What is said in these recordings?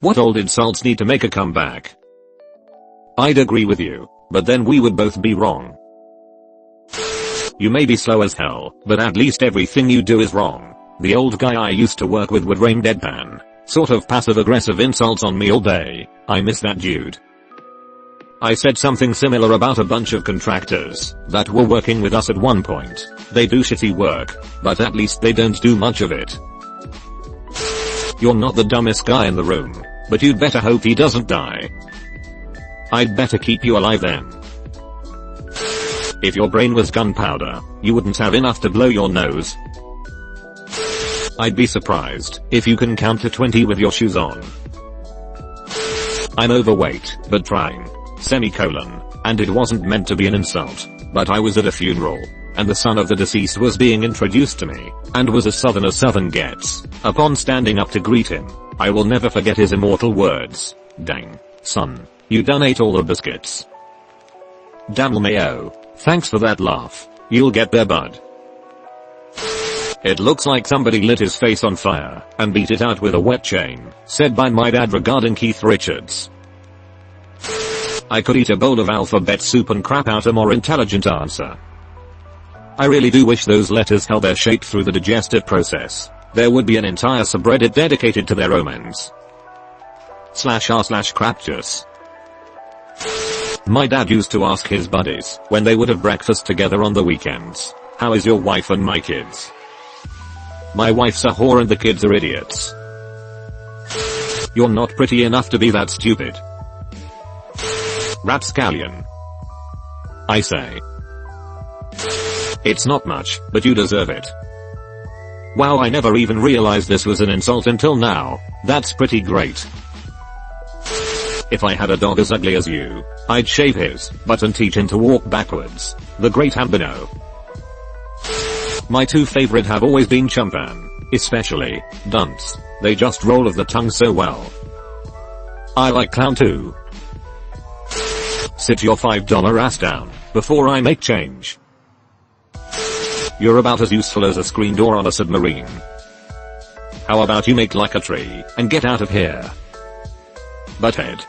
What old insults need to make a comeback? I'd agree with you, but then we would both be wrong. You may be slow as hell, but at least everything you do is wrong. The old guy I used to work with would rain deadpan, sort of passive aggressive insults on me all day. I miss that dude. I said something similar about a bunch of contractors that were working with us at one point. They do shitty work, but at least they don't do much of it. You're not the dumbest guy in the room, but you'd better hope he doesn't die. I'd better keep you alive then. If your brain was gunpowder, you wouldn't have enough to blow your nose. I'd be surprised if you can count to 20 with your shoes on. I'm overweight, but trying. Semicolon. And it wasn't meant to be an insult, but I was at a funeral, and the son of the deceased was being introduced to me, and was as southern as southern gets. Upon standing up to greet him, I will never forget his immortal words. Dang, son, you done ate all the biscuits. Damn Mayo, thanks for that laugh. You'll get there, bud. It looks like somebody lit his face on fire and beat it out with a wet chain, said by my dad regarding Keith Richards. I could eat a bowl of alphabet soup and crap out a more intelligent answer. I really do wish those letters held their shape through the digestive process. There would be an entire subreddit dedicated to their omens. /r/craptus. My dad used to ask his buddies when they would have breakfast together on the weekends, "How is your wife and my kids?" My wife's a whore and the kids are idiots. You're not pretty enough to be that stupid. Rapscallion. I say. It's not much, but you deserve it. Wow, I never even realized this was an insult until now. That's pretty great. If I had a dog as ugly as you, I'd shave his butt and teach him to walk backwards. The Great Hambino. My two favorite have always been Chumpan, especially dunce. They just roll of the tongue so well. I like clown too. Sit your $5 ass down before I make change. You're about as useful as a screen door on a submarine. How about you make like a tree and get out of here? Butthead.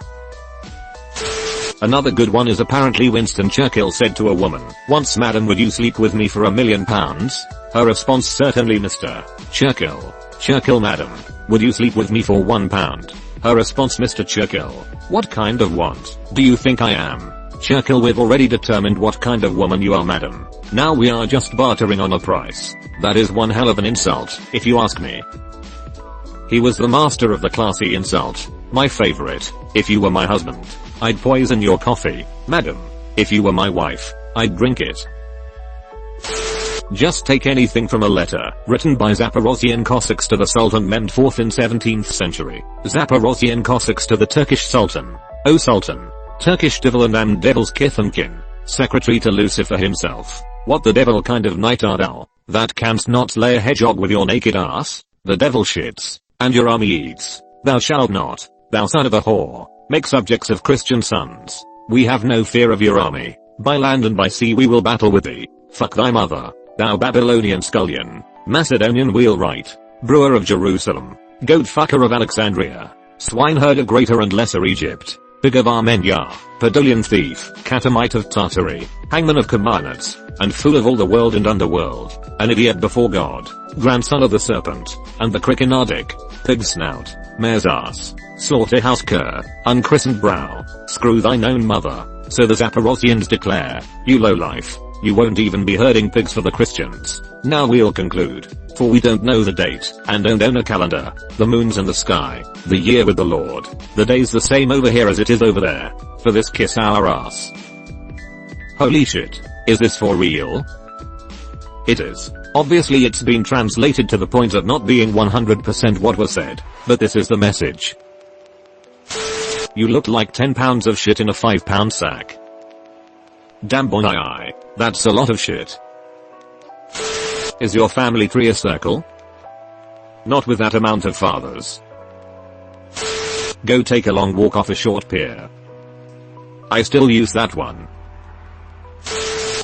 Another good one is apparently Winston Churchill said to a woman, "Once madam, would you sleep with me for £1,000,000? Her response, "Certainly Mr. Churchill." "Churchill madam, would you sleep with me for £1? Her response, "Mr. Churchill, what kind of want do you think I am?" Churchill, we've already determined what kind of woman you are madam. Now we are just bartering on a price. That is one hell of an insult, if you ask me. He was the master of the classy insult. My favorite. If you were my husband, I'd poison your coffee. Madam, if you were my wife, I'd drink it. Just take anything from a letter written by Zaporozhian Cossacks to the Sultan meant forth in 17th century. Zaporozhian Cossacks to the Turkish Sultan. O Sultan, Turkish devil and am devil's kith and kin, secretary to Lucifer himself. What the devil kind of knight art thou, that canst not slay a hedgehog with your naked ass? The devil shits, and your army eats. Thou shalt not, thou son of a whore, make subjects of Christian sons. We have no fear of your army. By land and by sea we will battle with thee. Fuck thy mother, thou Babylonian scullion, Macedonian wheelwright, brewer of Jerusalem, goat fucker of Alexandria, swineherd of Greater and Lesser Egypt, pig of Armenia, Podolian thief, catamite of Tartary, hangman of Kamenets, and fool of all the world and underworld, an idiot before God, grandson of the serpent, and the Krikinardic, pig snout, mare's ass, slaughterhouse cur, unchristened brow, screw thine own mother. So the Zaporozhians declare, you lowlife, you won't even be herding pigs for the Christians. Now we'll conclude, for we don't know the date, and don't own a calendar, the moon's in the sky, the year with the Lord, the day's the same over here as it is over there, for this kiss our ass. Holy shit, is this for real? It is. Obviously it's been translated to the point of not being 100% what was said, but this is the message. You look like 10 pounds of shit in a 5-pound sack. Damn boy, that's a lot of shit. Is your family tree a circle? Not with that amount of fathers. Go take a long walk off a short pier. I still use that one.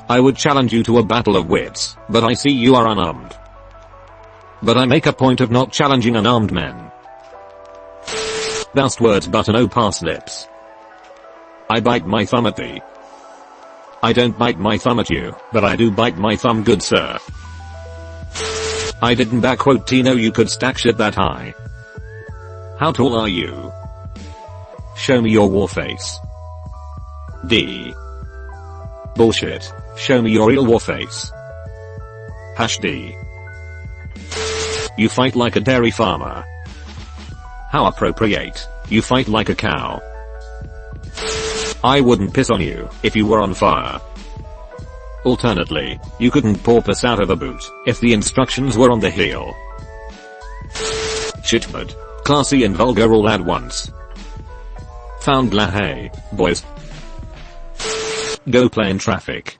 I would challenge you to a battle of wits, but I see you are unarmed. But I make a point of not challenging unarmed men. Best words button oh parsnips. I bite my thumb at thee. I don't bite my thumb at you, but I do bite my thumb good sir. I didn't backquote Tino you could stack shit that high. How tall are you? Show me your war face. D. Bullshit. Show me your real war face. Hash D. You fight like a dairy farmer. How appropriate. You fight like a cow. I wouldn't piss on you if you were on fire. Alternately, you couldn't pour piss out of a boot if the instructions were on the heel. Shitmud. Classy and vulgar all at once. Found la hey, boys. Go play in traffic.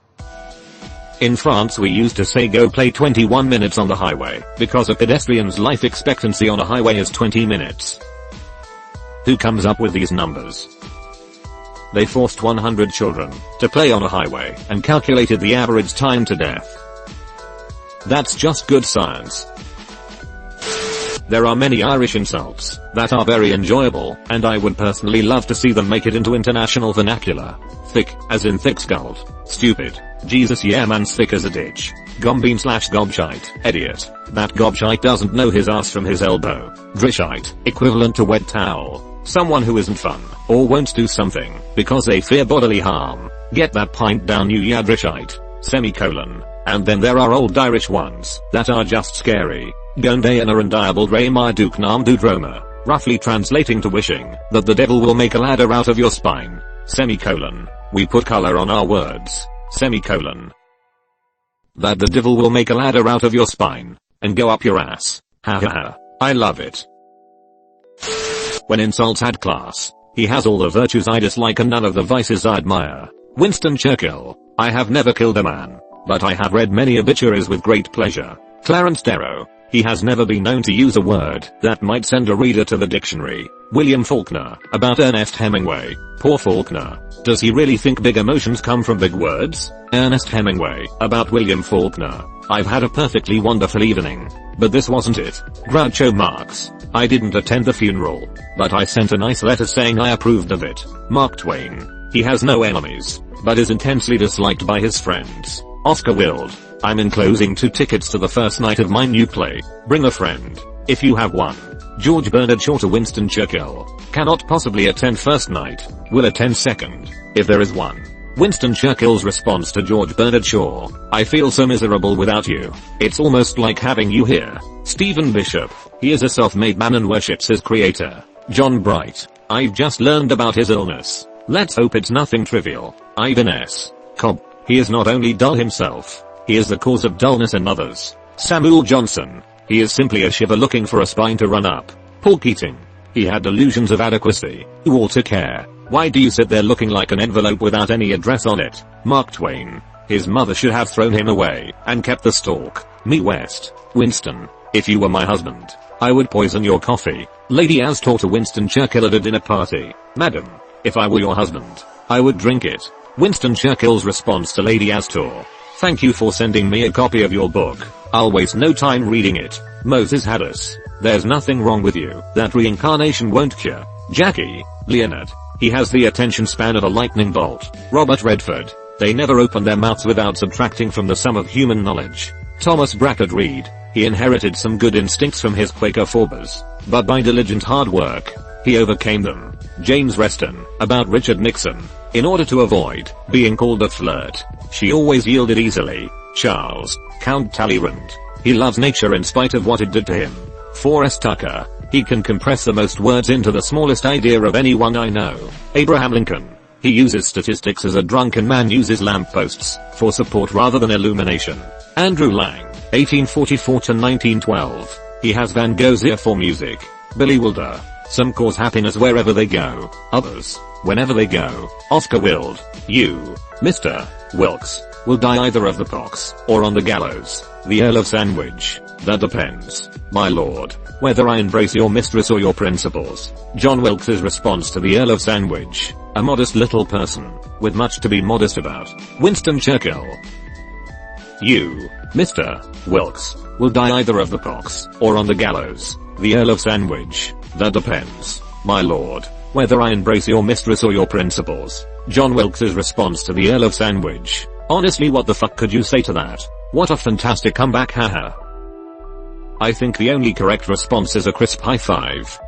In France we used to say go play 21 minutes on the highway because a pedestrian's life expectancy on a highway is 20 minutes. Who comes up with these numbers? They forced 100 children to play on a highway and calculated the average time to death. That's just good science. There are many Irish insults that are very enjoyable, and I would personally love to see them make it into international vernacular. Thick, as in thick-skulled. Stupid. Jesus yeah man's thick as a ditch. Gombeen / gobshite. Idiot. That gobshite doesn't know his ass from his elbow. Drishite. Equivalent to wet towel. Someone who isn't fun, or won't do something, because they fear bodily harm. Get that pint down you yadrishite. Semicolon. And then there are old Irish ones that are just scary. Gondayana and diabled Ray my Duke Nam Dudroma. Roughly translating to wishing that the devil will make a ladder out of your spine. Semicolon. We put color on our words. Semicolon. That the devil will make a ladder out of your spine and go up your ass. Ha ha ha. I love it. When insults had class, he has all the virtues I dislike and none of the vices I admire. Winston Churchill. I have never killed a man, but I have read many obituaries with great pleasure. Clarence Darrow. He has never been known to use a word that might send a reader to the dictionary. William Faulkner. About Ernest Hemingway. Poor Faulkner. Does he really think big emotions come from big words? Ernest Hemingway. About William Faulkner. I've had a perfectly wonderful evening. But this wasn't it. Groucho Marx. I didn't attend the funeral, but I sent a nice letter saying I approved of it. Mark Twain. He has no enemies, but is intensely disliked by his friends. Oscar Wilde. I'm enclosing 2 tickets to the first night of my new play. Bring a friend, if you have one. George Bernard Shaw to Winston Churchill. Cannot possibly attend first night. Will attend second, if there is one. Winston Churchill's response to George Bernard Shaw. I feel so miserable without you. It's almost like having you here. Stephen Bishop. He is a self-made man and worships his creator. John Bright. I've just learned about his illness. Let's hope it's nothing trivial. Ivan S. Cobb. He is not only dull himself, he is the cause of dullness in others. Samuel Johnson. He is simply a shiver looking for a spine to run up. Paul Keating. He had delusions of adequacy. Walter Care. Why do you sit there looking like an envelope without any address on it? Mark Twain. His mother should have thrown him away and kept the stalk. Me West. Winston. If you were my husband, I would poison your coffee. Lady Astor to Winston Churchill at a dinner party. Madam, if I were your husband, I would drink it. Winston Churchill's response to Lady Astor. Thank you for sending me a copy of your book. I'll waste no time reading it. Moses Haddis. There's nothing wrong with you that reincarnation won't cure. Jackie. Leonard. He has the attention span of a lightning bolt. Robert Redford. They never open their mouths without subtracting from the sum of human knowledge. Thomas Brackett Reed. He inherited some good instincts from his Quaker forebears, but by diligent hard work, he overcame them. James Reston. About Richard Nixon. In order to avoid being called a flirt, she always yielded easily. Charles. Count Talleyrand. He loves nature in spite of what it did to him. Forrest Tucker. He can compress the most words into the smallest idea of anyone I know. Abraham Lincoln. He uses statistics as a drunken man uses lampposts for support rather than illumination. Andrew Lang. 1844 to 1912. He has Van Gogh's ear for music. Billy Wilder. Some cause happiness wherever they go, others, whenever they go. Oscar Wilde. You, Mr. Wilkes, will die either of the pox or on the gallows. The Earl of Sandwich. That depends, my lord, whether I embrace your mistress or your principles. John Wilkes's response to the Earl of Sandwich. A modest little person, with much to be modest about. Winston Churchill. You, Mr. Wilkes, will die either of the pox or on the gallows. The Earl of Sandwich. That depends, My lord, whether I embrace your mistress or your principles. John Wilkes' response to the Earl of Sandwich. Honestly, what the fuck could you say to that? What a fantastic comeback, haha. I think the only correct response is a crisp high five.